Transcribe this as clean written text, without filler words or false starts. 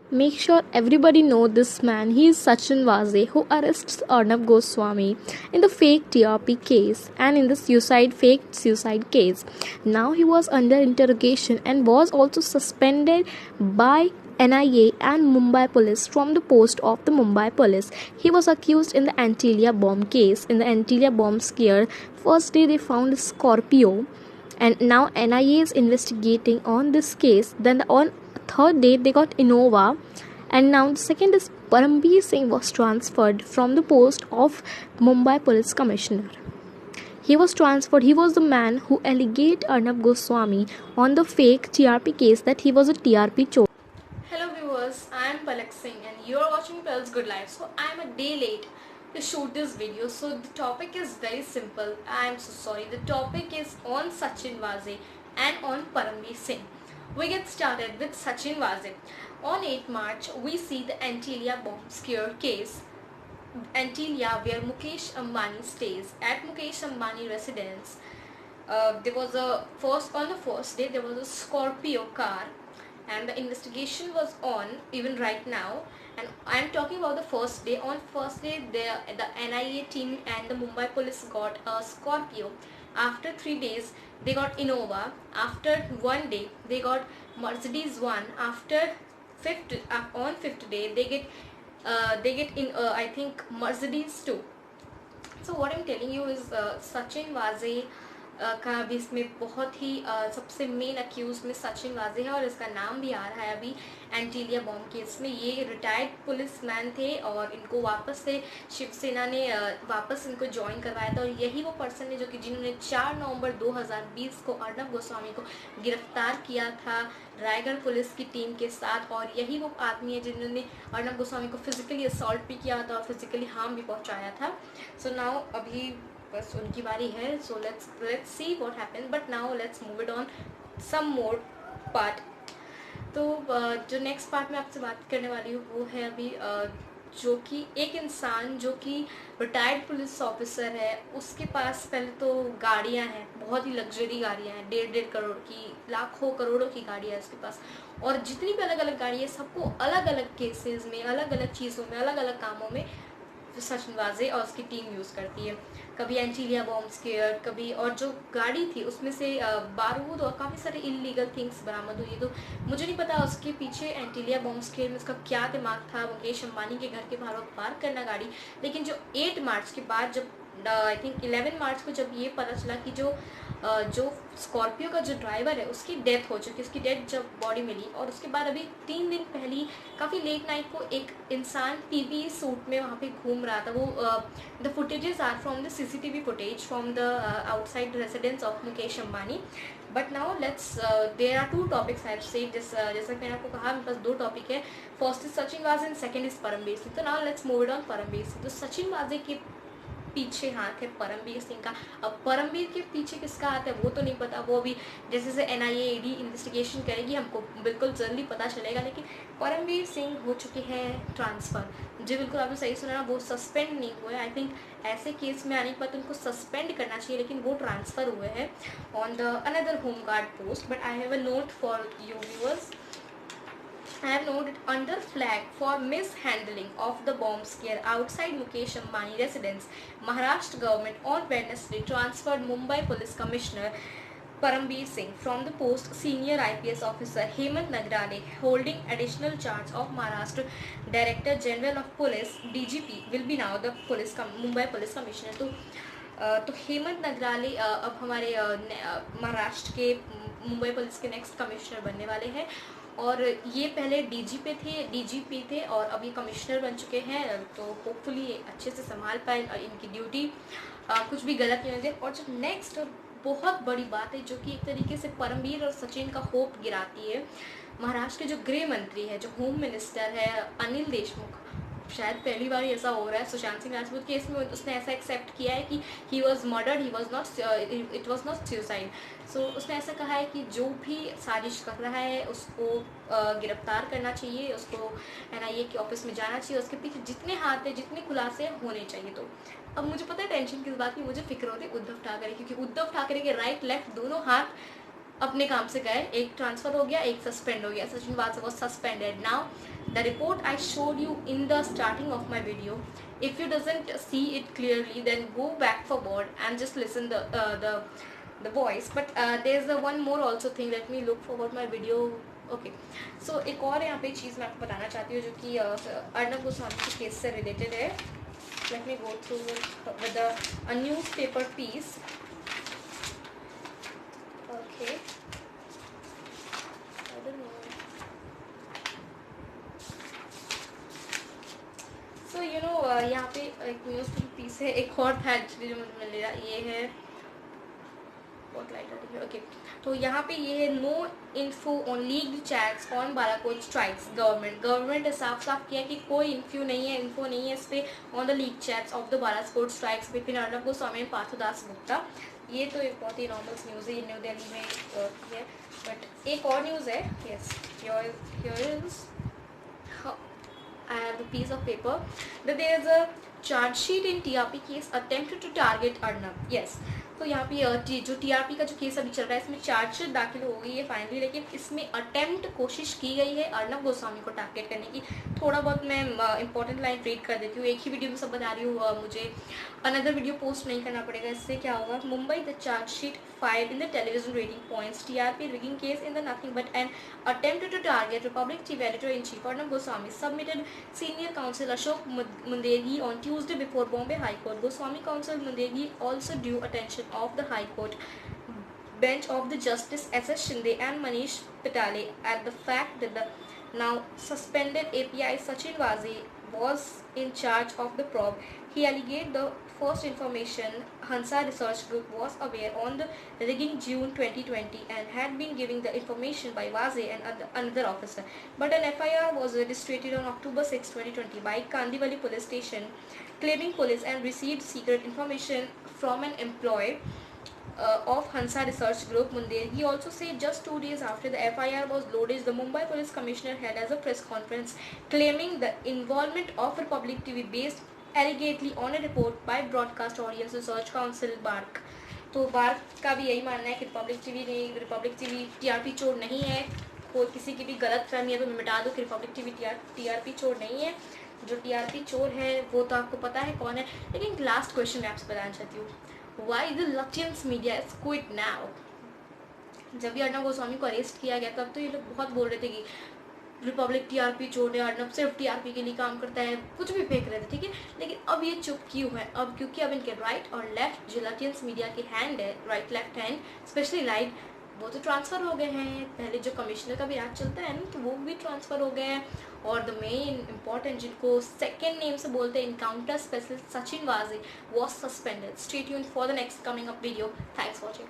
Make sure everybody know this man. He is Sachin Vaze, who arrests Arnab Goswami in the fake TRP case and in the fake suicide case. Now he was under interrogation and was also suspended by NIA and Mumbai police from the post of the Mumbai police. He was accused in the Antilia bomb case. In the Antilia bomb scare, first day they found a Scorpio, and now NIA is investigating on this case. Then on third day they got Innova, and now the second is Parambir Singh was transferred from the post of Mumbai Police Commissioner. He was transferred. He was the man who alleged Arnab Goswami on the fake TRP case that he was a TRP chore. Hello viewers, I am Palak Singh and you are watching Pel's Good Life. So I am a day late to shoot this video. So the topic is very simple. I am so sorry. The topic is on Sachin Vaze and on Parambir Singh. We get started with Sachin Vaze. On 8 March, we see the Antilia bomb scare case. Antilia, where Mukesh Ambani stays, at Mukesh Ambani residence. There was on the first day there was a Scorpio car, and the investigation was on even right now. And I am talking about the first day. On first day, the NIA team and the Mumbai police got a Scorpio. After 3 days, they got Innova. After 1 day, they got Mercedes one. After on fifth day, they get in I think Mercedes 2. So what I'm telling you is Sachin वाजे का भी इसमें बहुत ही सबसे main accused में सचिन वाजे है, और इसका नाम भी आ रहा है अभी एंटीलिया बॉम्ब केस में। ये रिटायर्ड पुलिसमैन थे और इनको वापस से शिवसेना ने वापस इनको ज्वाइन करवाया था, और यही वो पर्सन है जो कि जिन्होंने 4 नवंबर 2020 को अर्नब गोस्वामी को गिरफ्तार किया था रायगढ़ पुलिस की टीम के साथ। और यही वो आदमी है जिन्होंने अर्नब गोस्वामी को फिजिकली असॉल्ट भी किया था और फिजिकली हार्म भी पहुंचाया था। सो नाउ अभी बस उनकी बारी है। So let's see what happen, but now let's move it on some more part. तो जो नेक्स्ट पार्ट में आपसे बात करने वाली हूँ वो है अभी जो कि एक इंसान जो कि रिटायर्ड पुलिस ऑफिसर है, उसके पास पहले तो गाड़ियाँ हैं, बहुत ही लग्जरी गाड़ियाँ हैं, 1.5 करोड़ की, लाखों करोड़ों की गाड़ियाँ है उसके पास। और जितनी भी अलग अलग गाड़ी है, सबको अलग अलग केसेस में, अलग अलग चीज़ों में, अलग अलग कामों में सचिन वाजे और उसकी टीम यूज़ करती है। कभी एंटीलिया बॉम्ब स्केयर, कभी, और जो गाड़ी थी उसमें से बारूद और काफ़ी सारे इलीगल थिंग्स बरामद हुई। तो मुझे नहीं पता उसके पीछे एंटीलिया बॉम्ब स्केयर में उसका क्या दिमाग था, मुकेश अंबानी के घर के बाहर पार्क करना गाड़ी। लेकिन जो 8 मार्च के बाद, जब आई थिंक 11 मार्च को जब ये पता चला कि जो स्कॉर्पियो का जो ड्राइवर है उसकी डेथ हो चुकी, उसकी डेथ जब बॉडी मिली, और उसके बाद अभी 3 दिन पहले काफ़ी लेट नाइट को एक इंसान पीपीई सूट में वहाँ पे घूम रहा था। वो the footages are from the CCTV footage from the outside residence of Mukesh Ambani. But now let's there are 2 topics I have said, जैसा कि मैंने आपको कहा मेरे पास 2 टॉपिक है। First is Sachin Vaze and second is Parambir Singh. तो now let's move it on Parambir Singh. तो सचिन वाजे के पीछे हाथ है परमबीर सिंह का। अब परमबीर के पीछे किसका हाथ है वो तो नहीं पता, वो अभी जैसे से NIA ED इन्वेस्टिगेशन करेगी हमको बिल्कुल जल्दी पता चलेगा। लेकिन परमबीर सिंह हो चुके हैं ट्रांसफ़र। जी बिल्कुल, आपने सही सुना, वो सस्पेंड नहीं हुए। आई थिंक ऐसे केस में आने के बाद उनको सस्पेंड करना चाहिए, लेकिन वो ट्रांसफ़र हुए हैं on the another home guard post. But I have a note for you viewers. I have noted under flag for mishandling of the bomb scare outside Mukesh Ambani residence, Maharashtra government on Wednesday transferred Mumbai Police Commissioner Parambir Singh from the post senior IPS officer Hemant Nagrale holding additional charge of Maharashtra Director General of Police DGP will be now the Mumbai Police Commissioner. तो हेमंत नगराले अब हमारे महाराष्ट्र के Mumbai police के next commissioner बनने वाले हैं। और ये पहले डीजीपी थे और अब ये कमिश्नर बन चुके हैं। तो होपफुली ये अच्छे से संभाल पाए और इनकी ड्यूटी कुछ भी गलत नहीं होने। और जो नेक्स्ट बहुत बड़ी बात है जो कि एक तरीके से परमबीर और सचिन का होप गिराती है, महाराष्ट्र के जो गृह मंत्री है, जो होम मिनिस्टर है अनिल देशमुख, शायद पहली बार ऐसा हो रहा है सुशांत सिंह राजपूत केस में, उसने ऐसा एक्सेप्ट किया है कि he was murdered, it was not suicide. So उसने ऐसा कहा है कि जो भी साजिश कर रहा है उसको गिरफ्तार करना चाहिए, उसको NIA के ऑफिस में जाना चाहिए, उसके पीछे जितने हाथ हैं, जितने खुलासे होने चाहिए। तो अब मुझे पता है टेंशन किस बात की, मुझे फिक्र होती है उद्धव ठाकरे, क्योंकि उद्धव ठाकरे के राइट लेफ्ट दोनों हाथ अपने काम से गए, एक ट्रांसफर हो गया, एक सस्पेंड हो गया. Sachin Vaza was suspended. Now the report I showed you in the starting of my video, if you doesn't see it clearly, then go back forward and just listen the voice. But there's the one more also thing. Let me look forward my video. Okay so एक और यहाँ पे चीज़ मैं आपको बताना चाहती हूँ जो कि अर्नब गोस्वामी के केस से रिलेटेड है. Let me go through with a newspaper piece. Okay I don't know. So you know यहाँ पे एक न्यूज़ पेपर पीस है. एक और था एक्चुअली जो मुझे मिल रहा, ये है ओके. तो यहाँ पे ये है no info on leaked chats on Balakot strikes. Government ने साफ साफ किया कि कोई इन्फो नहीं है इस पे on the leak chats of the Balakot strikes between Arnab Goswami and Parthodas Gupta. ये तो एक बहुत ही नॉर्मल न्यूज़ है, न्यू दिल्ली में है. बट एक और न्यूज़ है. Yes, here is I have a piece of paper that there is a charge sheet in TRP case attempted to target Arnab. Yes. तो यहाँ पे जो TRP का जो केस अभी चल रहा है इसमें चार्जशीट दाखिल हो गई है फाइनली, लेकिन इसमें अटेम्प्ट कोशिश की गई है अर्नब गोस्वामी को टारगेट करने की. थोड़ा बहुत मैं इंपॉर्टेंट लाइन रीड कर देती हूँ. एक ही वीडियो में सब बता रही हूँ, मुझे अनदर वीडियो पोस्ट नहीं करना पड़ेगा. इससे क्या होगा, Mumbai the chargesheet filed in the television rating points TRP rigging case in the nothing but an attempt to target Republic TV editor-in-chief Arnab Goswami submitted senior counsel Ashok Mundegi on Tuesday before Bombay High Court. Goswami counsel Mundegi also drew attention of the High Court bench of the Justice S.S. Shinde and Manish Pitale at the fact that the now suspended API Sachin Vaze was in charge of the probe. He alleged the first information Hansa Research Group was aware on the rigging June 2020 and had been giving the information by Vaze and another officer. But an FIR was registered on October 6, 2020 by Kandivali police station claiming police and received secret information from an employee of Hansa Research Group Mundir. He also said just 2 days after the FIR was lodged, the Mumbai Police Commissioner held as a press conference claiming the involvement of Republic TV based allegedly on a report by Broadcast Audience Research Council BARC. तो bark का भी यही मानना है कि Republic TV TRP चोर नहीं है. कोई किसी की भी गलत फहमी है तो मैं मिटा दूँ कि रिपब्लिक टीवी टीआरपी चोर नहीं है. जो टीआरपी चोर है वो तो आपको पता है कौन है. लेकिन लास्ट क्वेश्चन मैं आपसे बताना चाहती हूँ, Why the Lutyens media is quit now? जब भी अर्नब गोस्वामी को अरेस्ट किया गया तब तो ये लोग बहुत बोल रहे थे कि रिपब्लिक टीआरपी चोर है, अर्नब सिर्फ टीआरपी के लिए काम करता है, कुछ भी फेंक रहे थे, ठीक है. लेकिन अब ये चुप क्यों है? अब क्योंकि अब इनके राइट और लेफ्ट जो लटियंस मीडिया के हैंड है, right left hand specially light, वो तो ट्रांसफ़र हो गए हैं. पहले जो कमिश्नर का भी राज चलता है ना, तो वो भी ट्रांसफ़र हो गए हैं. और द मेन इंपॉर्टेंट जिनको सेकेंड नेम से बोलते हैं इनकाउंटर स्पेशलिस्ट सचिन वाजे was suspended. Stay tuned for the next coming up video. Thanks for watching.